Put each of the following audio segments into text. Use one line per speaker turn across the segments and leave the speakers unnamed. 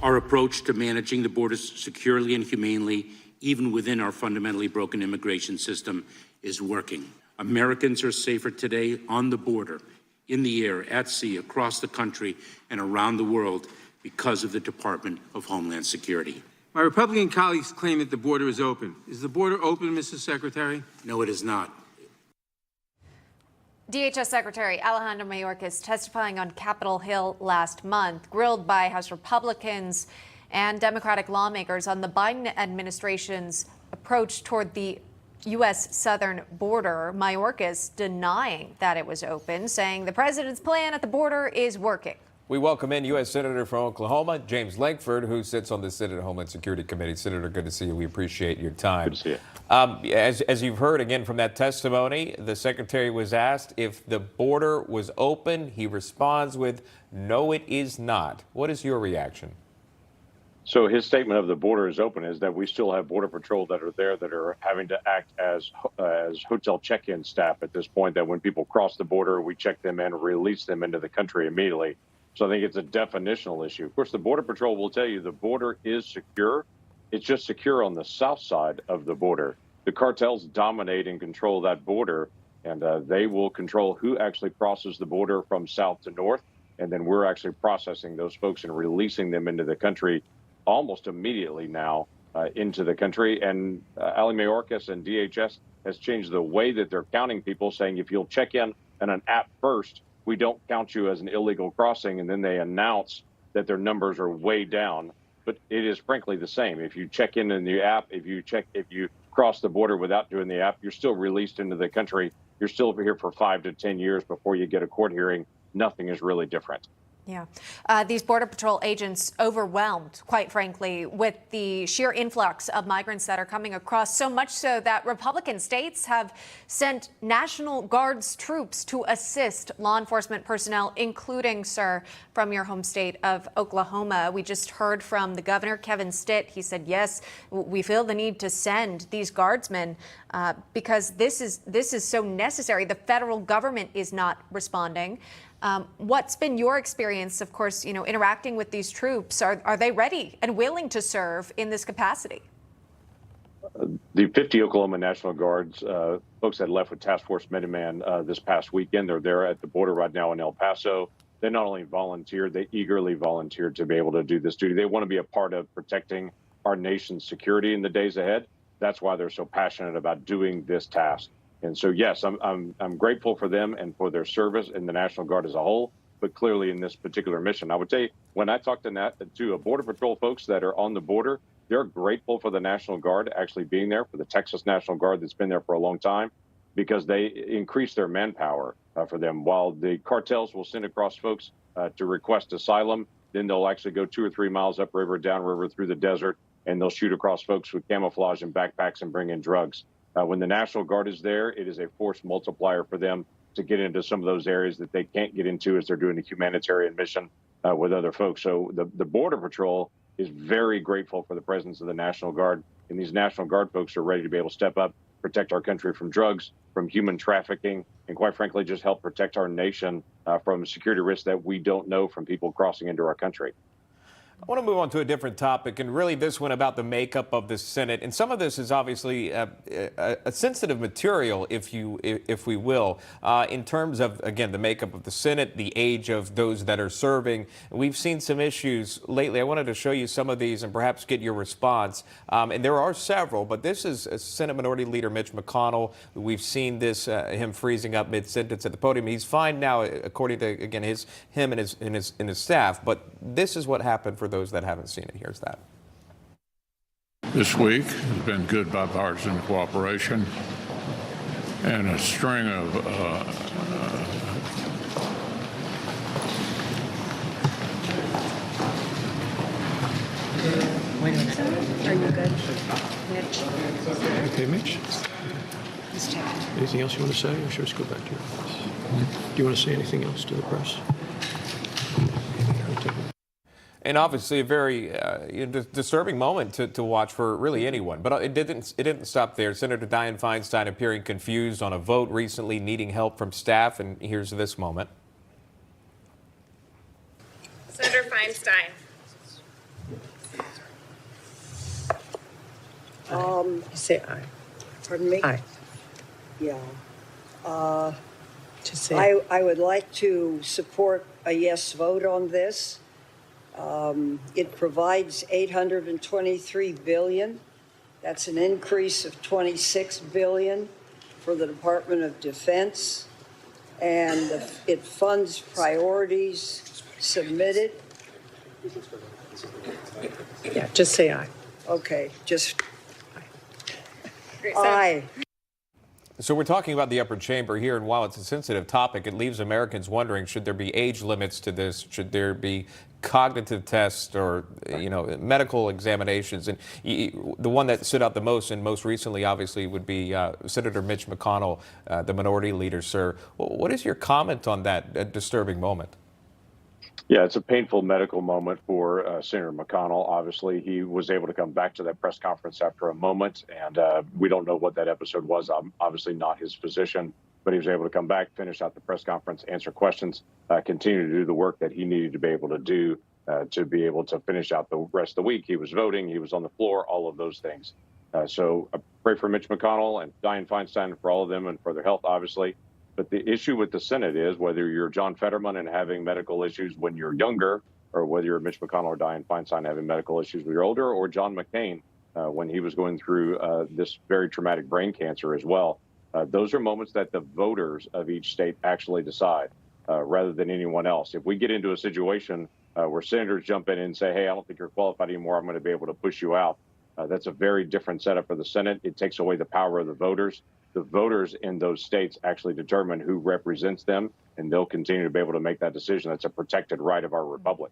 Our approach to managing the borders securely and humanely, even within our fundamentally broken immigration system, is working. Americans are safer today on the border, in the air, at sea, across the country, and around the world because of the Department of Homeland Security.
My Republican colleagues claim that the border is open. Is the border open, Mr. Secretary?
No, it is not.
DHS Secretary Alejandro Mayorkas testifying on Capitol Hill last month, grilled by House Republicans and Democratic lawmakers on the Biden administration's approach toward the U.S. southern border. Mayorkas denying that it was open, saying the president's plan at the border is working.
We welcome in U.S. Senator from Oklahoma, James Lankford, who sits on the Senate Homeland Security Committee. Senator, good to see you. We appreciate your time.
Good to see you.
As you've heard again from that testimony, the secretary was asked if the border was open. He responds with, "No, it is not." What is your reaction?
So his statement of the border is open is that we still have Border Patrol that are there that are having to act as hotel check-in staff at this point, that when people cross the border, we check them in and release them into the country immediately. So I think it's a definitional issue. Of course, the Border Patrol will tell you the border is secure. It's just secure on the south side of the border. The cartels dominate and control that border, and they will control who actually crosses the border from south to north. And then we're actually processing those folks and releasing them into the country almost immediately now into the country. And Ali Mayorkas and DHS has changed the way that they're counting people, saying if you'll check in on an app first, we don't count you as an illegal crossing. And then they announce that their numbers are way down. But it is frankly the same. If you check in the app, if you cross the border without doing the app, you're still released into the country. You're still here for 5 to 10 years before you get a court hearing. Nothing is really different.
Yeah. These Border Patrol agents overwhelmed, quite frankly, with the sheer influx of migrants that are coming across, so much so that Republican states have sent National Guard's troops to assist law enforcement personnel, including, sir, from your home state of Oklahoma. We just heard from the governor, Kevin Stitt. He said, yes, we feel the need to send these guardsmen because this is so necessary. The federal government is not responding. What's been your experience, of course, interacting with these troops? Are they ready and willing to serve in this capacity?
The 50 Oklahoma National Guards, folks that left with Task Force Minuteman this past weekend, they're there at the border right now in El Paso. They not only volunteered, they eagerly volunteered to be able to do this duty. They want to be a part of protecting our nation's security in the days ahead. That's why they're so passionate about doing this task. And so, yes, I'm grateful for them and for their service in the National Guard as a whole, but clearly in this particular mission. I would say when I talk to Border Patrol folks that are on the border, they're grateful for the National Guard actually being there, for the Texas National Guard that's been there for a long time, because they increase their manpower for them. While the cartels will send across folks to request asylum, then they'll actually go 2 or 3 miles upriver, downriver, through the desert, and they'll shoot across folks with camouflage and backpacks and bring in drugs. When the National Guard is there, it is a force multiplier for them to get into some of those areas that they can't get into as they're doing a humanitarian mission with other folks. So the Border Patrol is very grateful for the presence of the National Guard, and these National Guard folks are ready to be able to step up, protect our country from drugs, from human trafficking, and quite frankly, just help protect our nation from security risks that we don't know from people crossing into our country.
I want to move on to a different topic, and really this one about the makeup of the Senate. And some of this is obviously a sensitive material, if we will, in terms of, again, the makeup of the Senate, the age of those that are serving. We've seen some issues lately. I wanted to show you some of these and perhaps get your response. And there are several, but this is Senate Minority Leader Mitch McConnell. We've seen this, him freezing up mid-sentence at the podium. He's fine now, according to, again, him and his staff. But this is what happened for those that haven't seen it. Here's that.
This week has been good bipartisan cooperation and a string of
Wait a minute. Are you good? Mitch?
Okay, Mitch.
He's checking.
Anything else you want to say, or should we just go back to your office? Do you want to say anything else to the press?
And obviously a very disturbing moment to watch for really anyone. But it didn't stop there. Senator Dianne Feinstein appearing confused on a vote recently, needing help from staff. And here's this moment.
Senator Feinstein. Say aye.
Pardon me?
Aye.
Yeah.
Just say aye.
I would like to support a yes vote on this. It provides $823 billion. That's an increase of $26 billion for the Department of Defense. And it funds priorities submitted.
Yeah, just say aye.
Okay, just aye.
So we're talking about the upper chamber here, and while it's a sensitive topic, it leaves Americans wondering, should there be age limits to this? Should there be cognitive tests or, medical examinations? And the one that stood out the most, and most recently, obviously, would be Senator Mitch McConnell, the minority leader, sir. What is your comment on that disturbing moment?
Yeah, it's a painful medical moment for Senator McConnell. Obviously, he was able to come back to that press conference after a moment, and we don't know what that episode was. Obviously not his physician, but he was able to come back, finish out the press conference, answer questions, continue to do the work that he needed to be able to finish out the rest of the week. He was voting, he was on the floor, all of those things. So I pray for Mitch McConnell and Dianne Feinstein, for all of them and for their health, obviously. But the issue with the Senate is whether you're John Fetterman and having medical issues when you're younger, or whether you're Mitch McConnell or Dianne Feinstein having medical issues when you're older, or John McCain when he was going through this very traumatic brain cancer as well. Those are moments that the voters of each state actually decide rather than anyone else. If we get into a situation where senators jump in and say, hey, I don't think you're qualified anymore, I'm going to be able to push you out, that's a very different setup for the Senate. It takes away the power of the voters. The voters in those states actually determine who represents them, and they'll continue to be able to make that decision. That's a protected right of our republic.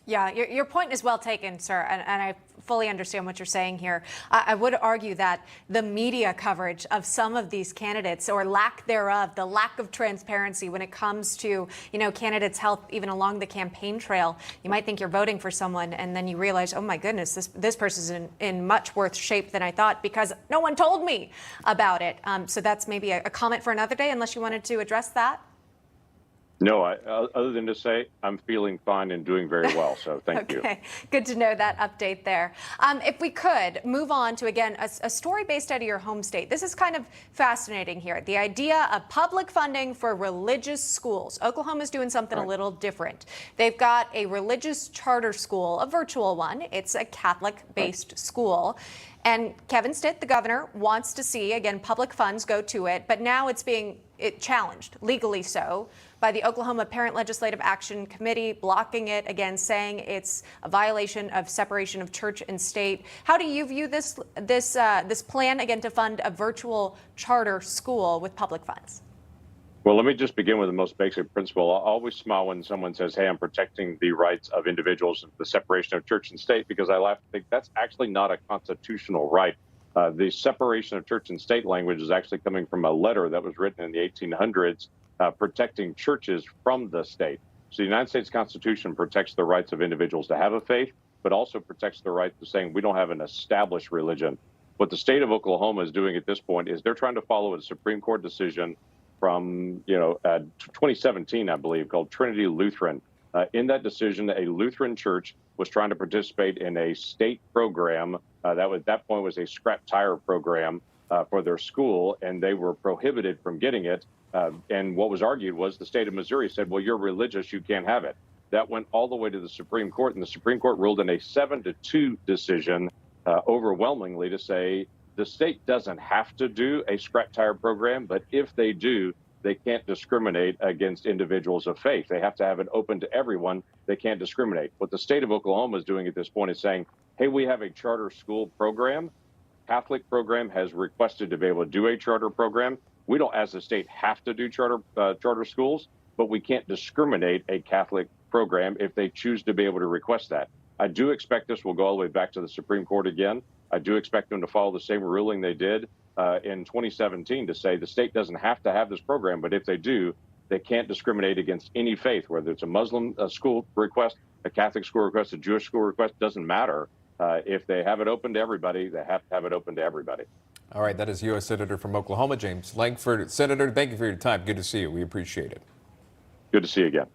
Yeah, your point is well taken, sir, and I fully understand what you're saying here. I would argue that the media coverage of some of these candidates, or lack thereof, the lack of transparency when it comes to, candidates' health, even along the campaign trail, you might think you're voting for someone, and then you realize, oh my goodness, this person's in much worse shape than I thought because no one told me about it. So that's maybe a comment for another day, unless you wanted to address that.
No, other than to say I'm feeling fine and doing very well. So thank you.
Okay, good to know that update there. If we could move on to, again, a story based out of your home state. This is kind of fascinating here. The idea of public funding for religious schools. Oklahoma's doing something a little different. They've got a religious charter school, a virtual one. It's a Catholic-based school. And Kevin Stitt, the governor, wants to see, again, public funds go to it. But now it's being challenged, legally so, by the Oklahoma Parent Legislative Action Committee, blocking it, again, saying it's a violation of separation of church and state. How do you view this plan, again, to fund a virtual charter school with public funds?
Well, let me just begin with the most basic principle. I always smile when someone says, hey, I'm protecting the rights of individuals, the separation of church and state, because I laugh and think that's actually not a constitutional right. The separation of church and state language is actually coming from a letter that was written in the 1800s protecting churches from the state. So the United States Constitution protects the rights of individuals to have a faith, but also protects the right to saying we don't have an established religion. What the state of Oklahoma is doing at this point is they're trying to follow a Supreme Court decision from 2017, I believe, called Trinity Lutheran. In that decision, a Lutheran church was trying to participate in a state program that at that point was a scrap tire program for their school, and they were prohibited from getting it. And what was argued was the state of Missouri said, well, you're religious, you can't have it. That went all the way to the Supreme Court, and the Supreme Court ruled in a 7-2 decision overwhelmingly to say the state doesn't have to do a scrap tire program, but if they do, they can't discriminate against individuals of faith. They have to have it open to everyone. They can't discriminate. What the state of Oklahoma is doing at this point is saying, hey, we have a charter school program. Catholic program has requested to be able to do a charter program. We don't, as a state, have to do charter schools, but we can't discriminate a Catholic program if they choose to be able to request that. I do expect this will go all the way back to the Supreme Court again. I do expect them to follow the same ruling they did in 2017 to say the state doesn't have to have this program, but if they do, they can't discriminate against any faith, whether it's a Muslim school request, a Catholic school request, a Jewish school request, doesn't matter. If they have it open to everybody, they have to have it open to everybody.
All right, that is U.S. Senator from Oklahoma, James Lankford. Senator, thank you for your time. Good to see you. We appreciate it.
Good to see you again.